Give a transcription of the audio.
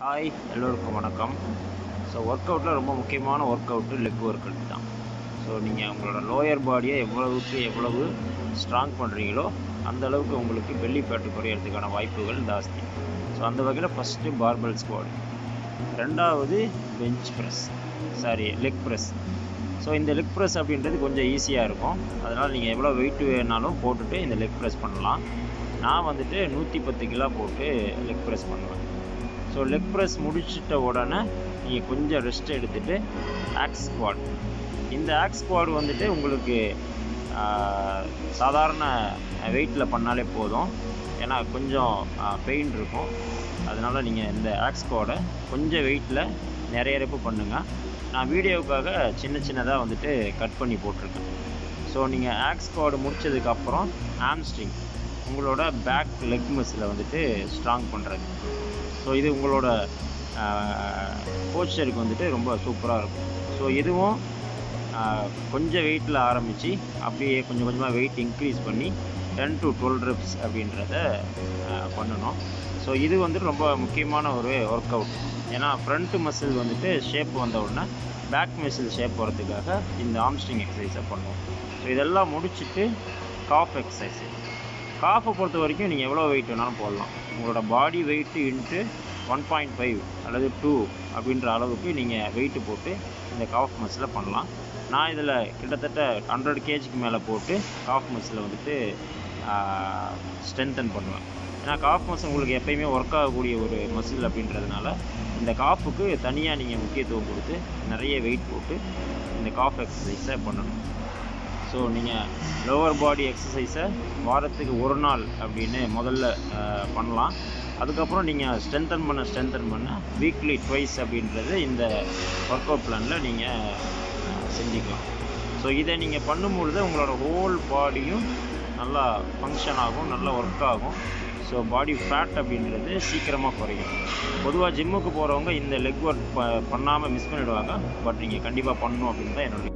Hi, எல்லோருக்கும் வணக்கம். So work அவுட்டில் ரொம்ப முக்கியமான work out leg work out தான். ஸோ நீங்கள் உங்களோட லோயர் பாடியை எவ்வளவு ஸ்ட்ராங் பண்ணுறீங்களோ அந்த அளவுக்கு உங்களுக்கு பெல்லி ஃபேட்டு குறையிறதுக்கான வாய்ப்புகள் ஜாஸ்தி. ஸோ அந்த வகையில் ஃபஸ்ட்டு பார்பல் ஸ்குவாட், ரெண்டாவது லெக் ப்ரெஸ். ஸோ இந்த லெக் ப்ரெஸ் அப்படின்றது கொஞ்சம் ஈஸியாக இருக்கும். அதனால் நீங்கள் எவ்வளோ வெயிட் வேணாலும் போட்டுட்டு இந்த லெக் ப்ரெஸ் பண்ணலாம். நான் 110 கிலோ போட்டு லெக் ப்ரெஸ் பண்ணுவேன். ஸோ லெக் ப்ரெஸ் முடிச்சிட்ட உடனே நீங்கள் கொஞ்சம் ரெஸ்ட் எடுத்துகிட்டு ஆக்ஸ் ஸ்குவாட். இந்த ஆக்ஸ் ஸ்குவாட் உங்களுக்கு சாதாரண வெயிட்டில் பண்ணாலே போதும். ஏன்னா கொஞ்சம் பெயின் இருக்கும். அதனால் நீங்கள் இந்த ஆக்ஸ் ஸ்குவாடை கொஞ்சம் வெயிட்டில் நிறைய ரெப்பு பண்ணுங்கள். நான் வீடியோவுக்காக சின்னதாக கட் பண்ணி போட்டிருக்கேன். ஸோ நீங்கள் ஆக்ஸ் ஸ்குவாட் முடித்ததுக்கப்புறம் ஹாம்ஸ்ட்ரிங், உங்களோட பேக் லெக் மசிலை ஸ்ட்ராங் பண்ணுறது. ஸோ இது உங்களோட போஸ்டருக்கு ரொம்ப சூப்பராக இருக்கும். ஸோ இதுவும் கொஞ்சம் வெயிட்டில் ஆரம்பித்து அப்படியே கொஞ்சம் கொஞ்சமாக வெயிட் இன்க்ரீஸ் பண்ணி 10 to 12 reps அப்படின்றத பண்ணணும். ஸோ இது ரொம்ப முக்கியமான ஒரு ஒர்க் அவுட். ஏன்னா ஃப்ரண்ட் மசில் ஷேப் வந்த உடனே பேக் மசில் ஷேப் வரதுக்காக இந்த ஆம்ஸ்ட்ரிங் எக்ஸசைஸை பண்ணுவோம். ஸோ இதெல்லாம் முடிச்சுட்டு காஃப் எக்ஸசைஸ். காஃபை பொறுத்த வரைக்கும் நீங்கள் எவ்வளோ வெயிட் வேணாலும் போடலாம். உங்களோட பாடி வெயிட்டு இன்ட்டு 1.5 அல்லது 2 அப்படின்ற அளவுக்கு நீங்கள் வெயிட்டு போட்டு இந்த காஃப் மசிலை பண்ணலாம். நான் இதில் கிட்டத்தட்ட 100 kgக்கு மேலே போட்டு காஃப் மசிலை ஸ்ட்ரென்தன் பண்ணுவேன். ஏன்னா காஃப் மசில் உங்களுக்கு எப்பயுமே ஒர்க் ஆகக்கூடிய ஒரு மசில் அப்படின்றதுனால இந்த காஃபுக்கு தனியாக நீங்கள் முக்கியத்துவம் கொடுத்து நிறைய வெயிட் போட்டு இந்த காஃப் எக்ஸசைஸை பண்ணணும். ஸோ நீங்கள் லோவர் பாடி எக்ஸசைஸை வாரத்துக்கு ஒரு நாள் அப்படின்னு முதல்ல பண்ணலாம். அதுக்கப்புறம் நீங்கள் ஸ்ட்ரென்தன் பண்ண வீக்லி ட்வைஸ் அப்படின்றது இந்த ஒர்க் அவுட் பிளானில் நீங்கள் செஞ்சுக்கலாம். ஸோ இதை நீங்கள் பண்ணும்பொழுது உங்களோட ஹோல் பாடியும் நல்லா ஃபங்க்ஷன் ஆகும், நல்லா ஒர்க் ஆகும். ஸோ பாடி ஃபேட் அப்படின்றது சீக்கிரமாக குறையும். பொதுவாக ஜிம்முக்கு போகிறவங்க இந்த லெக் ஒர்க் பண்ணாமல் மிஸ் பண்ணிவிடுவாங்க. பட் நீங்கள் கண்டிப்பாக பண்ணணும் அப்படின்னு தான் என்னுடைய